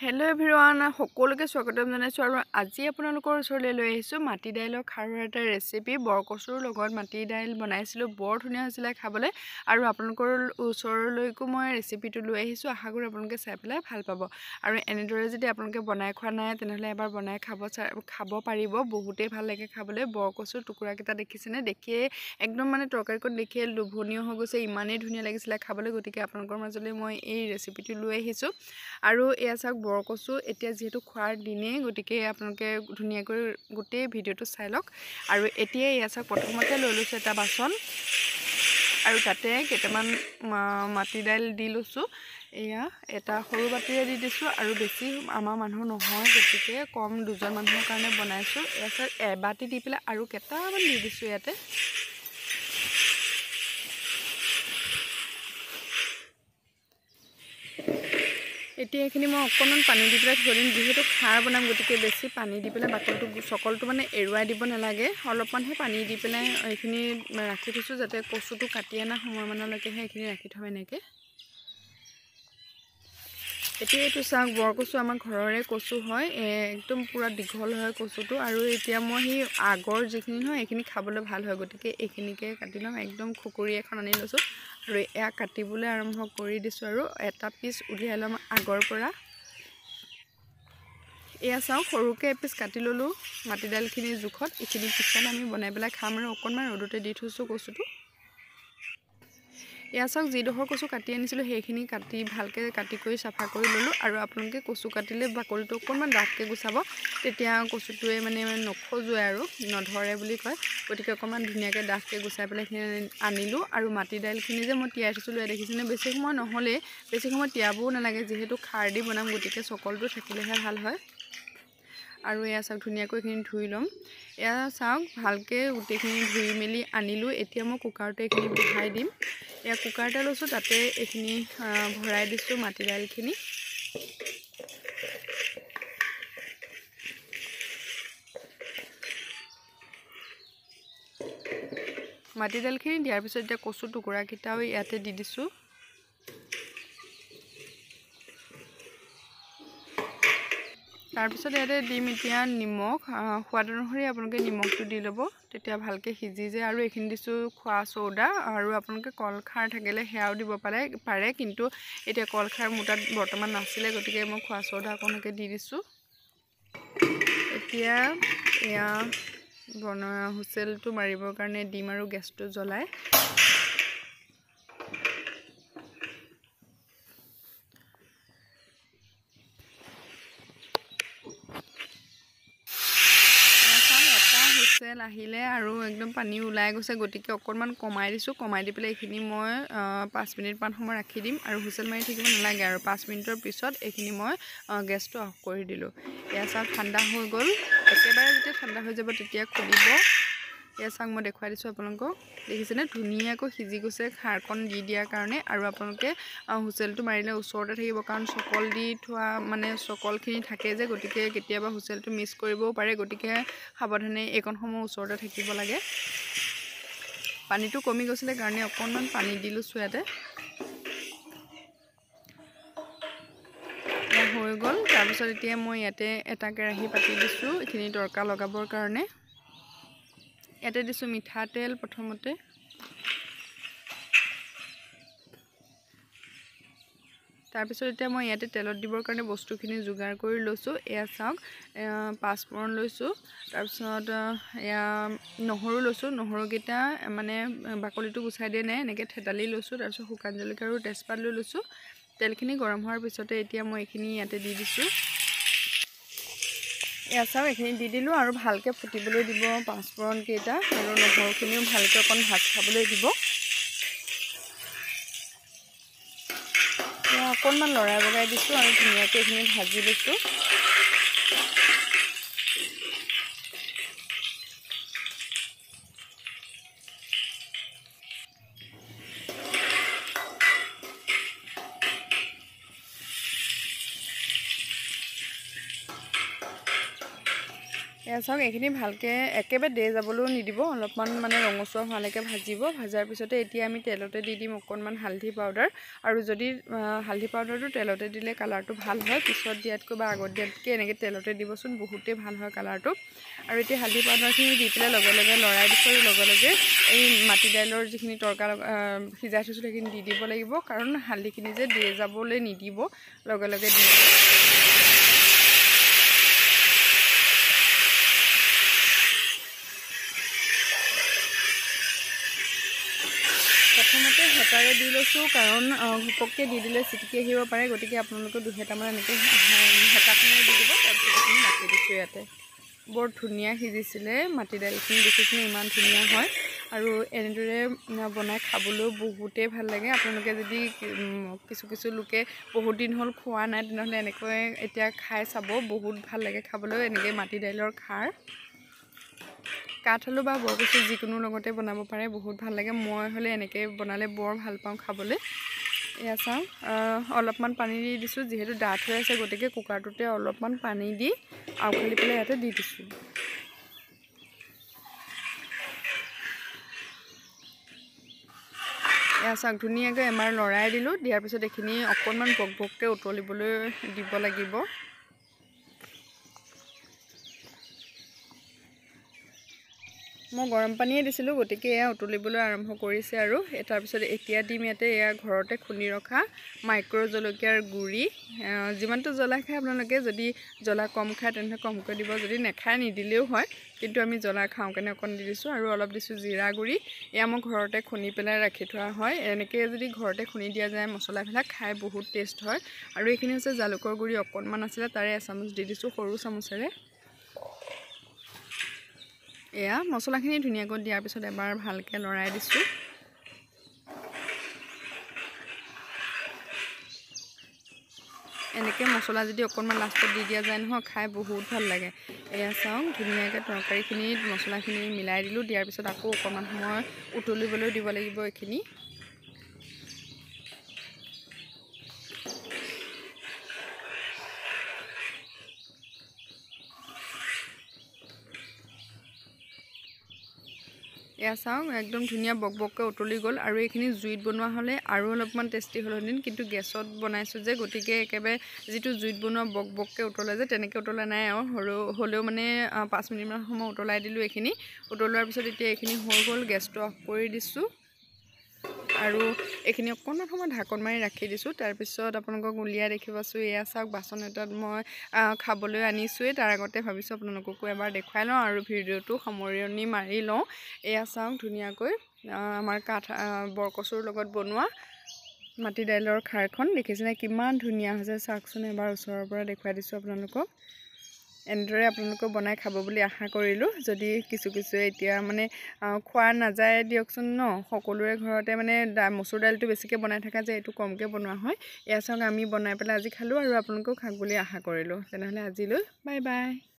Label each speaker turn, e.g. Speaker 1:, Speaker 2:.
Speaker 1: Hello everyone, সকলোকে স্বাগতম জনাইছো আৰু আজি আপোনালোকৰ ওচৰলৈ লৈ আহিছো মাটি দাইলৰ খাৰৰ এটা ৰেচিপি বৰকচুৰ লগত মাটি দাইল বনাইছিলো বৰ ধুনীয়া হৈছিল খাবলৈ আৰু আপোনালোকৰ ওচৰলৈকো মই ৰেচিপিটো লৈ আহিছো আশা কৰো আপোনালোকে চাই পেলাই ভাল পাব আৰু এনেদৰে যদি আপোনালোকে বনাই খোৱা নাই তেনেহলে এবাৰ বনাই খাব পাৰিব বহুতেই ভাল লাগে খাবলৈ বৰকচুৰ টুকুৰা কেইটা দেখিছেনে দেখিয়ে একদম মানে তৰকাৰীকত দেখিয়ে লোভনীয় হৈ গৈছে ইমানেই ধুনীয়া লাগিছিল খাবলৈ গতিকে আপোনালোকৰ মাজলৈ মই এই ৰেচিপিটো লৈ আহিছো আৰু এয়া চাওক বৰকচু এতিয়া যেহেতু খোৱাৰ দিনে গতিকে আপোনালোকে ধুনীয়াকৈ গোটেই ভিডিওটো চাই লওক আৰু এতিয়া এয়া চাওক প্ৰথমতে লৈ লৈছো এটা বাচন আৰু তাতে কেইটামান মাটি দাইল দি লৈছো এয়া এটা সৰু বাটিৰে দি দিছো আৰু বেছি আমাৰ মানুহ নহয় গতিকে কম দুজন মানুহৰ কাৰণে বনাইছো এয়া চাওক এবাটি দি পেলাই আৰু কেইটামান দি দিছো ইয়াতে এতিয়া এখিনি মই অকণমান পানী দি পেলাই থৈ দিম যেহেতু খাৰ বনাম গতিকে বেছি পানী দি পেলাই বাকলটো সকলটো মানে এৰুৱাই দিব নালাগে অলপমানহে পানী দি পেলাই এইখিনি ৰাখি থৈছো যাতে কচুটো কাটি আনা সময়মানলৈকেহে এইখিনি ৰাখি থম এনেকৈ এতিয়া এইটো চাওক বৰকচু আমাৰ ঘৰৰে কচু হয় একদম পুৰা দীঘল হয় কচুটো আৰু এতিয়া মই সেই আগৰ যিখিনি হয় এইখিনি খাবলৈ ভাল হয় গতিকে এইখিনিকে কাটি লম একদম খুকুৰি এখন আনি লৈছো আৰু এয়া কাটিবলৈ আৰম্ভ কৰি দিছো আৰু এটা পিস উলিয়াই লম আগৰ পৰা এয়া চাওক সৰুকে এপিস কাটি ললো মাটি দাইলখিনিৰ জোখত এইখিনি পিছত আমি বনাই পেলাই খাম আৰু অকণমান ৰ'দতে দি থৈছো কচুটো এয়া চাওক যিডোখৰ কচু কাটি আনিছিলো সেইখিনি কাটি ভালকে কাটি কৰি সাফা কৰি ললো আৰু আপোনালোকে কচু কাটিলে বাকলিটো অকণমান ডাঠকে গুচাব তেতিয়া কচুটোৱে মানে নখজুৱাই আৰু নধৰে বুলি কয় গতিকে অকণমান ধুনীয়াকে ডাঠকে গুচাই পেলাই আনিলো আৰু মাটি দাইলখিনি যে মই তিয়াই থৈছিলো দেখিছেনে বেছি সময় নহলে বেছি সময় তিয়াবও নালাগে যেহেতু খাৰ দি বনাম গতিকে সকলটো থাকিলেহে ভাল হয় আৰু এয়া চাওক ধুনীয়াকৈ এইখিনি ধুই লম এয়া চাওক ভালকে গোটেইখিনি ধুই মেলি আনিলো এতিয়া মই কুকাৰতে এইখিনি বহাই দিম এয়া কুকাৰ এটা লৈছো তাতে এইখিনি ভৰাই দিছো মাটি দাইলখিনি মাটি দাইলখিনি দিয়াৰ পিছত এতিয়া কচু টুকুৰা কিটাও ইয়াতে দি দিছো তাৰ পিছত ইয়াতে দিম এতিয়া নিমখ সোৱাদ অনুসৰি আপোনালোকে নিমখটো দি ল'ব তেতিয়া ভালকে সিজি যায় আৰু এইখিনি দিছো খোৱা সোডা আৰু আপোনালোকে কল খাৰ থাকিলে হেয়াও দিব পাৰে কিন্তু এতিয়া কল খাৰ মুটাত বৰ্তমান নাছিলে গতিকে মই খোৱা সোডা অকণকে দি দিছো এতিয়া এয়া বনোৱা হুচেলটো মাৰিবৰ কাৰণে দিম আৰু গেছটো জ্বলাই আহিলে আৰু একদম পানী ওলাই গৈছে গতিকে অকণমান কমাই দিছো কমাই দি পেলাই এইখিনি মই 5 মিনিট মান সময় ৰাখি দিম আৰু হুচেল মাৰি থাকিব নালাগে আৰু 5 মিনিটৰ পিছত এইখিনি মই গেছটো অফ কৰি দিলো এয়া চাওক ঠাণ্ডা হৈ গ'ল একেবাৰে যেতিয়া ঠাণ্ডা হৈ যাব তেতিয়া খুলিব এয়া চাওক মই দেখুৱাই দিছো আপোনালোকক দেখিছেনে ধুনীয়াকৈ সিজি গৈছে খাৰকণ দি দিয়াৰ কাৰণে আৰু আপোনালোকে হুচেলটো মাৰিলে ওচৰতে থাকিব কাৰণ সকল দি থোৱা মানে সকলখিনি থাকে যে গতিকে কেতিয়াবা হুচেলটো মিছ কৰিবও পাৰে গতিকে সাৱধানে এইকণ সময় ওচৰতে থাকিব লাগে পানীটো কমি গৈছিলে কাৰণে অকণমান পানী দিলো ইয়াতে হৈ গ'ল তাৰ পিছত এতিয়া মই ইয়াতে এটা কেৰাহী পাতি দিছো এইখিনি তৰকা লগাবৰ কাৰণে ইয়াতে দিছো মিঠাতেল প্ৰথমতে তাৰ পিছত এতিয়া মই ইয়াতে তেলত দিবৰ কাৰণে বস্তুখিনি যোগাৰ কৰি লৈছো এয়া চাওক পাঁচফোৰণ লৈছো তাৰ পিছত এয়া নহৰু লৈছো নহৰুকেইটা মানে বাকলিটো গুচাই দিয়া নাই এনেকৈ থেতালি লৈছো তাৰ পিছত শুকান জলকীয়া আৰু তেজপাত লৈ লৈছো তেলখিনি গৰম হোৱাৰ পিছতে এতিয়া মই এইখিনি ইয়াতে দি দিছো এয়া চাওক এইখিনি দি দিলো আৰু ভালকে ফুটিবলৈ দিব পাঁচফোৰণ কেইটা আৰু নহৰুখিনিও ভালকে অকণ ভাত খাবলৈ দিব অকণমান লৰাই বগাই দিছো আৰু ধুনীয়াকৈ এইখিনি ভাজি লৈছো এয়া চাওক এইখিনি ভালকৈ একেবাৰে দে যাবলৈও নিদিব, অলপমান মানে ৰঙচুৱা হোৱালৈকে ভাজিব। ভাজাৰ পিছতে এতিয়া আমি তেলতে দি দিম অকণমান হালধি পাউডাৰ। আৰু যদি হালধি পাউডাৰটো তেলতে দিলে কালাৰটো ভাল হয়, পিছত দিয়াতকৈ বা আগত দিয়াতকৈ এনেকৈ তেলতে দিবচোন, বহুতেই ভাল হয় কালাৰটো। আৰু এতিয়া হালধি পাউডাৰখিনি দি পেলাই লগে লগে লৰাই দিছোঁ, আৰু লগে লগে এই মাটি দাইলৰ যিখিনি তৰকা সিজাই থৈছোঁ সেইখিনি দি দিব লাগিব, কাৰণ হালধিখিনি যে দে যাবলৈ নিদিব, লগে লগে দি দিব। প্ৰথমতে হেতাৰে দি লৈছোঁ, কাৰণ ঘপককৈ দি দিলে চিটিকি আহিব পাৰে, গতিকে আপোনালোকে 2-3টামান এনেকৈ হেতাখনেৰে দি দিব। তাৰপিছত এইখিনি ৰাখি দিছোঁ ইয়াতে। বৰ ধুনীয়া সিজিছিলে মাটি দাইলখিনি, দেখিছিলে ইমান ধুনীয়া হয়। আৰু এনেদৰে বনাই খাবলৈও বহুতেই ভাল লাগে। আপোনালোকে যদি কিছু লোকে বহুত দিন হ'ল খোৱা নাই, তেনেহ'লে এনেকৈ এতিয়া খাই চাব, বহুত ভাল লাগে খাবলৈ এনেকৈ মাটি দাইলৰ খাৰ। কাঠ আলু বা বৰকচু যিকোনো লগতে বনাব পাৰে, বহুত ভাল লাগে। মই হ'লে এনেকৈ বনালে বৰ ভাল পাওঁ খাবলৈ। এয়া চাওঁ, অলপমান পানী দি দিছোঁ, যিহেতু ডাঠ হৈ আছে, গতিকে কুকাৰটোতে অলপমান পানী দি আউখালি পেলাই ইয়াতে দি দিছোঁ। এয়া চাওক, ধুনীয়াকৈ এবাৰ লৰাই দিলোঁ। দিয়াৰ পিছত এইখিনি অকণমান বকবককৈ উতলিবলৈ দিব লাগিব। মই গৰম পানীয়ে দিছিলোঁ, গতিকে এয়া উতলিবলৈ আৰম্ভ কৰিছে। আৰু তাৰপিছত এতিয়া দিম ইয়াতে এয়া ঘৰতে খুন্দি ৰখা মাইক্ৰ' জলকীয়াৰ গুড়ি। যিমানটো জ্বলা খায় আপোনালোকে, যদি জ্বলা কম খায় তেনেহ'লে কমকৈ দিব, যদি নেখায় নিদিলেও হয়, কিন্তু আমি জ্বলা খাওঁ কাৰণে অকণ দি দিছোঁ। আৰু অলপ দিছোঁ জিৰা গুড়ি, এয়া মই ঘৰতে খুন্দি পেলাই ৰাখি থোৱা হয়। এনেকৈ যদি ঘৰতে খুন্দি দিয়া যায় মছলাবিলাক, খাই বহুত টেষ্ট হয়। আৰু এইখিনি হৈছে জালুকৰ গুড়ি অকণমান আছিলে, তাৰে এচামুচ দি দিছোঁ সৰু চামুচেৰে। এয়া মছলাখিনি ধুনীয়াকৈ দিয়াৰ পিছত এবাৰ ভালকৈ লৰাই দিছোঁ। এনেকৈ মছলা যদি অকণমান লাষ্টত দি দিয়া যায় নহয়, খাই বহুত ভাল লাগে। এয়া চাওক, ধুনীয়াকৈ তৰকাৰীখিনিত মছলাখিনি মিলাই দিলোঁ। দিয়াৰ পিছত আকৌ অকণমান সময় উতলিবলৈ দিব লাগিব এইখিনি। এয়া চাওক, একদম ধুনীয়া বকবককৈ উতলি গ'ল। আৰু এইখিনি জুইত বনোৱা হ'লে আৰু অলপমান টেষ্টি হ'লহেঁতেন, কিন্তু গেছত বনাইছোঁ যে, গতিকে একেবাৰে যিটো জুইত বনোৱা বকবককৈ উতলে যে, তেনেকৈ উতলা নাই আৰু। হ'লেও মানে 5 মিনিটমান সময় উতলাই দিলোঁ এইখিনি। উতলোৱাৰ পিছত এতিয়া এইখিনি হৈ গ'ল, গেছটো অফ কৰি দিছোঁ। আৰু এইখিনি অকণমান সময় ঢাকোন মাৰি ৰাখি দিছোঁ। তাৰপিছত আপোনালোকক উলিয়াই দেখি পাইছোঁ। এয়া চাওক, বাচন এটাত মই খাবলৈ আনিছোঁৱেই, তাৰ আগতে ভাবিছোঁ আপোনালোককো এবাৰ দেখুৱাই লওঁ আৰু ভিডিঅ'টো সামৰণি মাৰি লওঁ। এয়া চাওক, ধুনীয়াকৈ আমাৰ বৰকচুৰ লগত বনোৱা মাটি দাইলৰ খাৰখন দেখিছেনে কিমান ধুনীয়া হৈছে, চাওকচোন এবাৰ ওচৰৰ পৰা দেখুৱাই দিছোঁ আপোনালোকক। এনেদৰে আপোনালোকেও বনাই খাব বুলি আশা কৰিলোঁ। যদি কিছুৱে এতিয়া মানে খোৱা নাযায় দিয়কচোন ন, সকলোৰে ঘৰতে মানে মচুৰ দাইলটো বেছিকৈ বনাই থকা যে, এইটো কমকৈ বনোৱা হয়। এয়া চাওক, আমি বনাই পেলাই আজি খালোঁ, আৰু আপোনালোকেও খাওক বুলি আশা কৰিলোঁ। তেনেহ'লে আজিলৈ বাই বাই।